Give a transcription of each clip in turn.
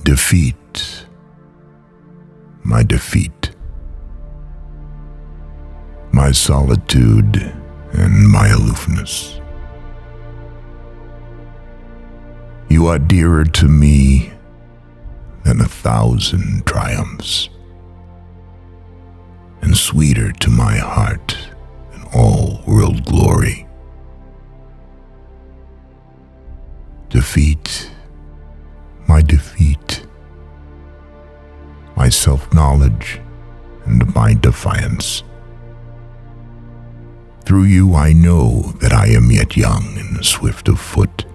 Defeat, my defeat, my solitude and my aloofness. You are dearer to me than 1,000 triumphs, and sweeter to my heart than all world glory. Defeat, my defeat, my self-knowledge and my defiance. Through you I know that I am yet young and swift of foot,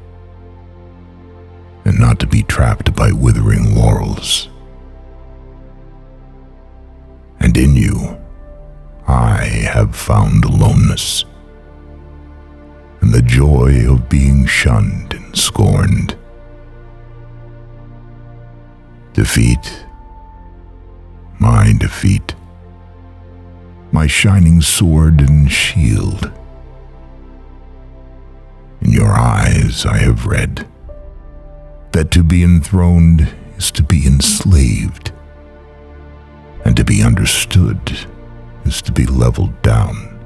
and not to be trapped by withering laurels. And in you I have found aloneness, and the joy of being shunned and scorned. Defeat, my defeat, my shining sword and shield. In your eyes I have read that to be enthroned is to be enslaved, and to be understood is to be leveled down,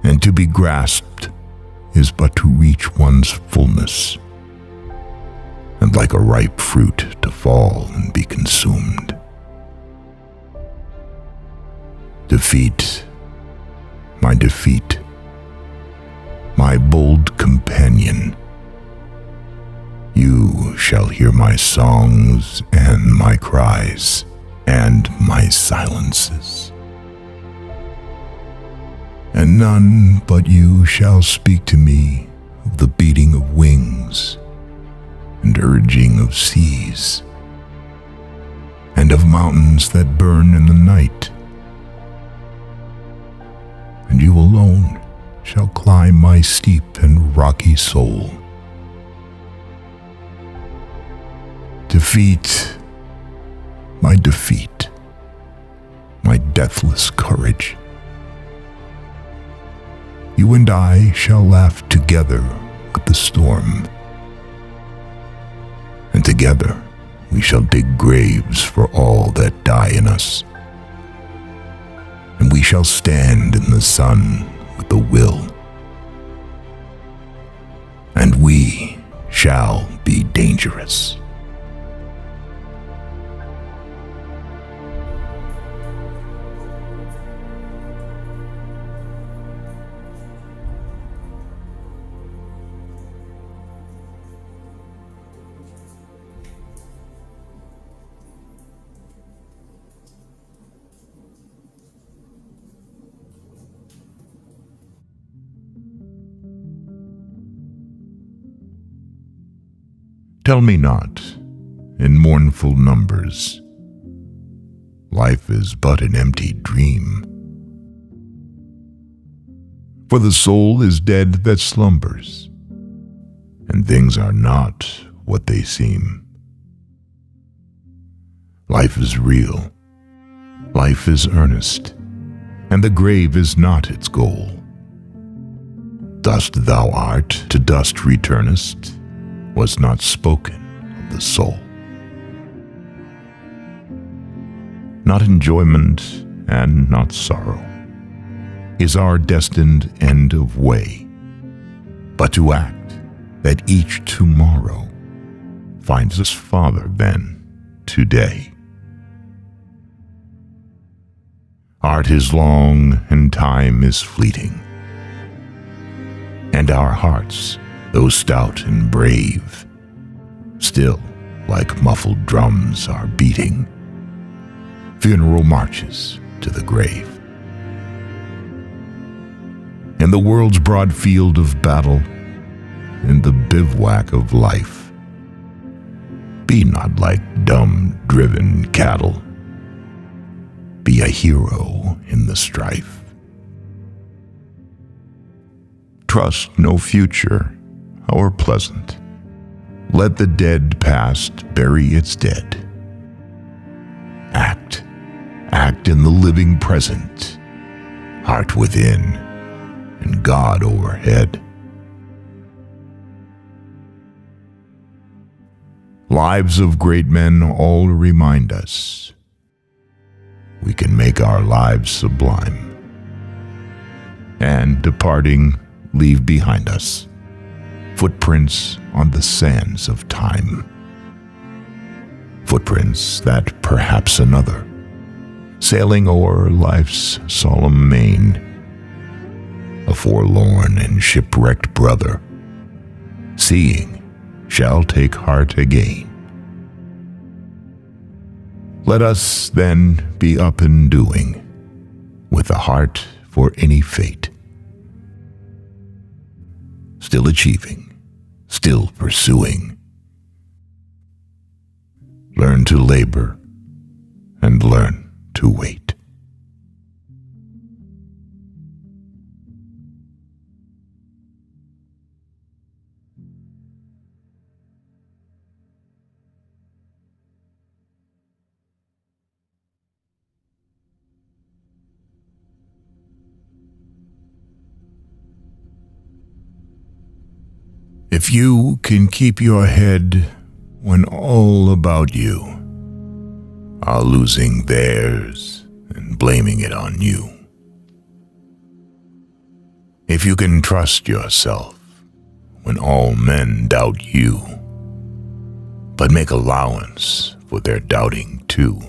and to be grasped is but to reach one's fullness, and like a ripe fruit to fall and be consumed. Defeat, my defeat, my bold companion. You shall hear my songs and my cries and my silences. And none but you shall speak to me of the beating of wings and urging of seas, and of mountains that burn in the night. And you alone shall climb my steep and rocky soul. Defeat, my defeat, my deathless courage. You and I shall laugh together with the storm, and together we shall dig graves for all that die in us, and we shall stand in the sun with the will, and we shall be dangerous. Tell me not, in mournful numbers, life is but an empty dream. For the soul is dead that slumbers, and things are not what they seem. Life is real, life is earnest, and the grave is not its goal. Dust thou art, to dust returnest, was not spoken of the soul. Not enjoyment and not sorrow is our destined end of way, but to act that each tomorrow finds us farther than today. Art is long and time is fleeting, and our hearts, though stout and brave, still like muffled drums are beating funeral marches to the grave. In the world's broad field of battle, in the bivouac of life, be not like dumb driven cattle, be a hero in the strife. Trust no future, however pleasant. Let the dead past bury its dead. Act in the living present, heart within and God overhead. Lives of great men all remind us we can make our lives sublime, and departing, leave behind us footprints on the sands of time. Footprints that perhaps another, sailing o'er life's solemn main, a forlorn and shipwrecked brother, seeing, shall take heart again. Let us then be up and doing, with a heart for any fate, still achieving, still pursuing. Learn to labor and learn to wait. If you can keep your head when all about you are losing theirs and blaming it on you. If you can trust yourself when all men doubt you, but make allowance for their doubting too.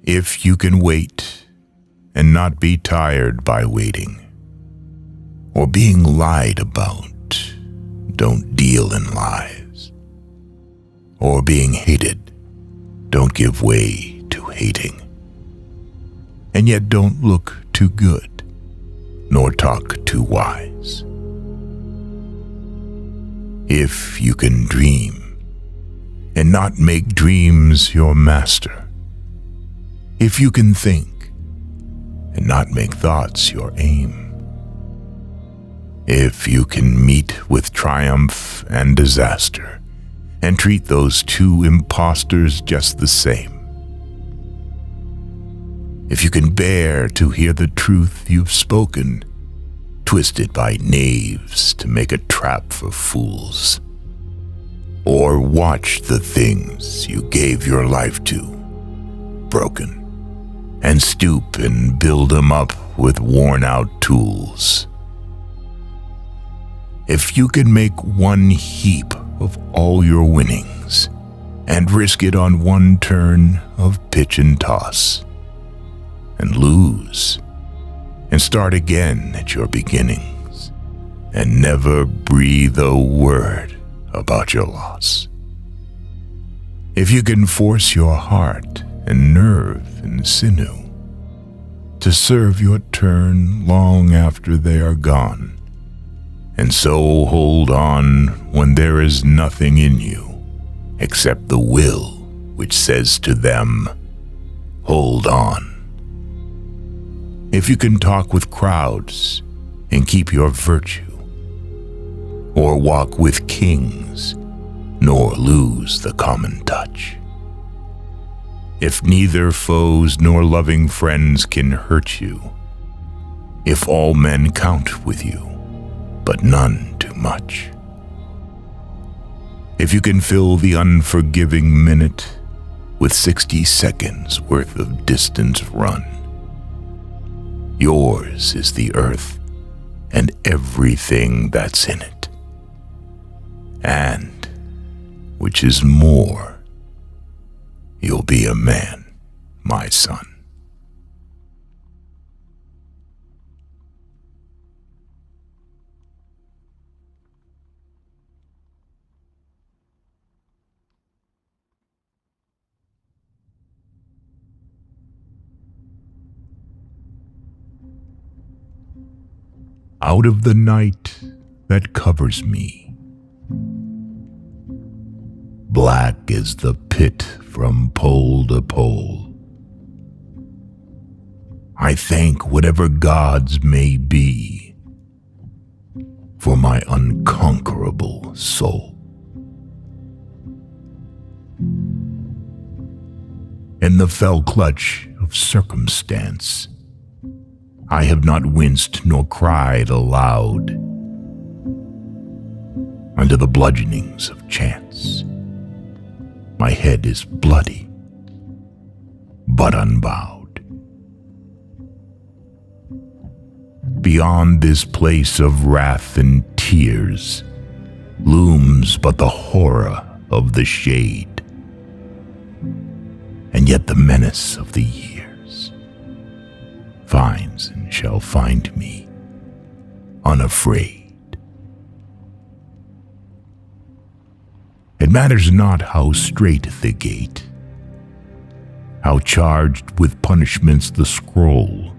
If you can wait and not be tired by waiting, or being lied about, don't deal in lies. Or being hated, don't give way to hating. And yet don't look too good, nor talk too wise. If you can dream, and not make dreams your master. If you can think, and not make thoughts your aim. If you can meet with triumph and disaster, and treat those two impostors just the same. If you can bear to hear the truth you've spoken, twisted by knaves to make a trap for fools. Or watch the things you gave your life to, broken, and stoop and build them up with worn-out tools. If you can make one heap of all your winnings and risk it on one turn of pitch and toss, and lose, and start again at your beginnings, and never breathe a word about your loss. If you can force your heart and nerve and sinew to serve your turn long after they are gone, and so hold on when there is nothing in you except the will which says to them, hold on. If you can talk with crowds and keep your virtue, or walk with kings nor lose the common touch. If neither foes nor loving friends can hurt you, if all men count with you, but none too much. If you can fill the unforgiving minute with 60 seconds worth of distance run, yours is the earth and everything that's in it. And, which is more, you'll be a man, my son. Out of the night that covers me, black is the pit from pole to pole. I thank whatever gods may be for my unconquerable soul. In the fell clutch of circumstance, I have not winced nor cried aloud. under the bludgeonings of chance. My head is bloody, but unbowed. Beyond this place of wrath and tears looms but the horror of the shade, and yet the menace of the years finds and shall find me unafraid. It matters not how strait the gate, how charged with punishments the scroll.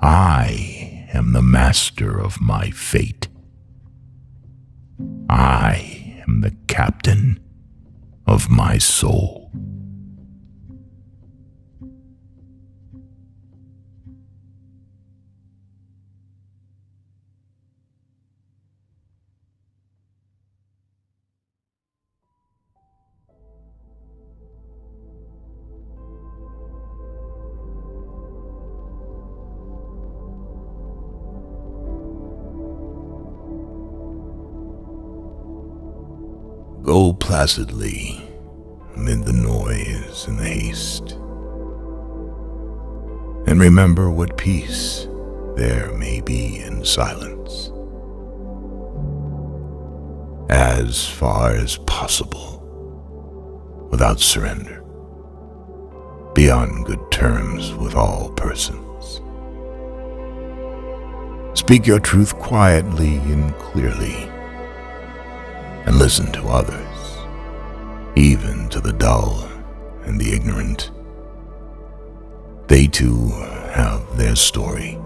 I am the master of my fate. I am the captain of my soul. Go placidly amid the noise and the haste, and remember what peace there may be in silence. As far as possible, without surrender, be on good terms with all persons. Speak your truth quietly and clearly, and listen to others, even to the dull and the ignorant. They too have their story.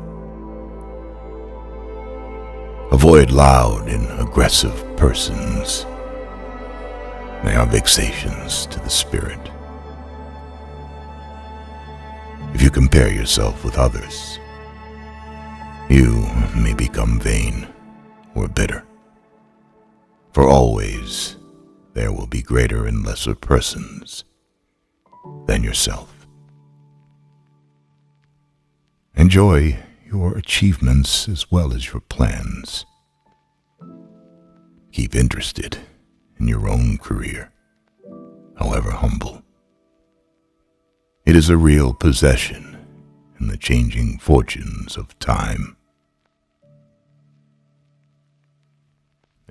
Avoid loud and aggressive persons. They are vexations to the spirit. If you compare yourself with others, you may become vain or bitter. For always there will be greater and lesser persons than yourself. Enjoy your achievements as well as your plans. Keep interested in your own career, however humble. It is a real possession in the changing fortunes of time.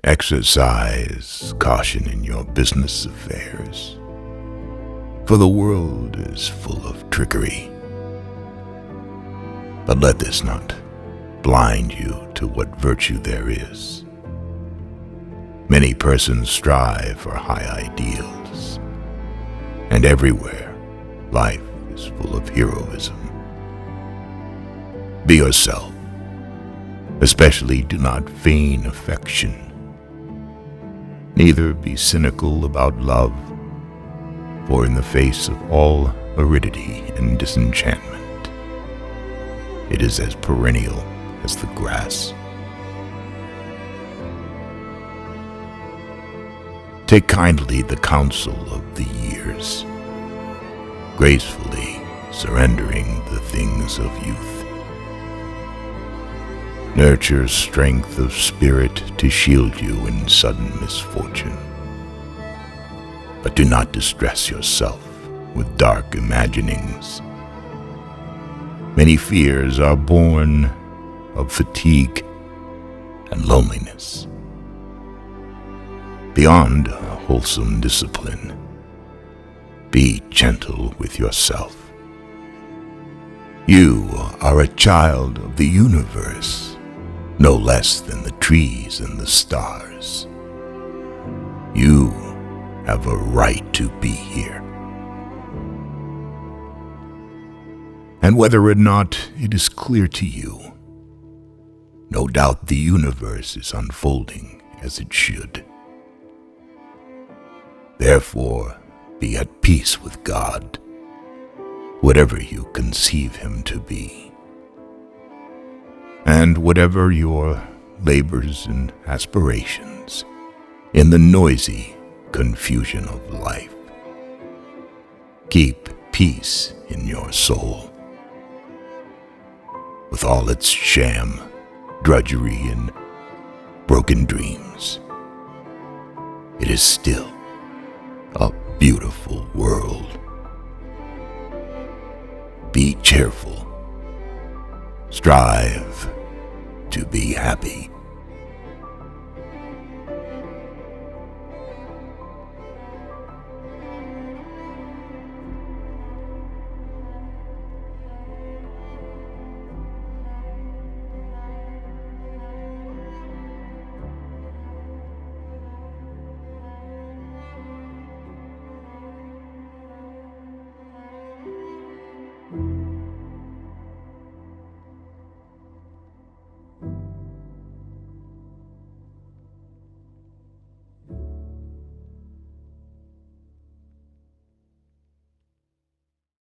Exercise caution in your business affairs, for the world is full of trickery. But let this not blind you to what virtue there is. Many persons strive for high ideals, and everywhere life is full of heroism. Be yourself, especially do not feign affection. Neither be cynical about love, for in the face of all aridity and disenchantment, it is as perennial as the grass. Take kindly the counsel of the years, gracefully surrendering the things of youth. Nurture strength of spirit to shield you in sudden misfortune. But do not distress yourself with dark imaginings. Many fears are born of fatigue and loneliness. Beyond wholesome discipline, be gentle with yourself. You are a child of the universe, no less than the trees and the stars. You have a right to be here. And whether or not it is clear to you, no doubt the universe is unfolding as it should. Therefore, be at peace with God, whatever you conceive him to be. And whatever your labors and aspirations in the noisy confusion of life, keep peace in your soul. With all its sham, drudgery, and broken dreams. It is still a beautiful world. Be cheerful. Strive to be happy.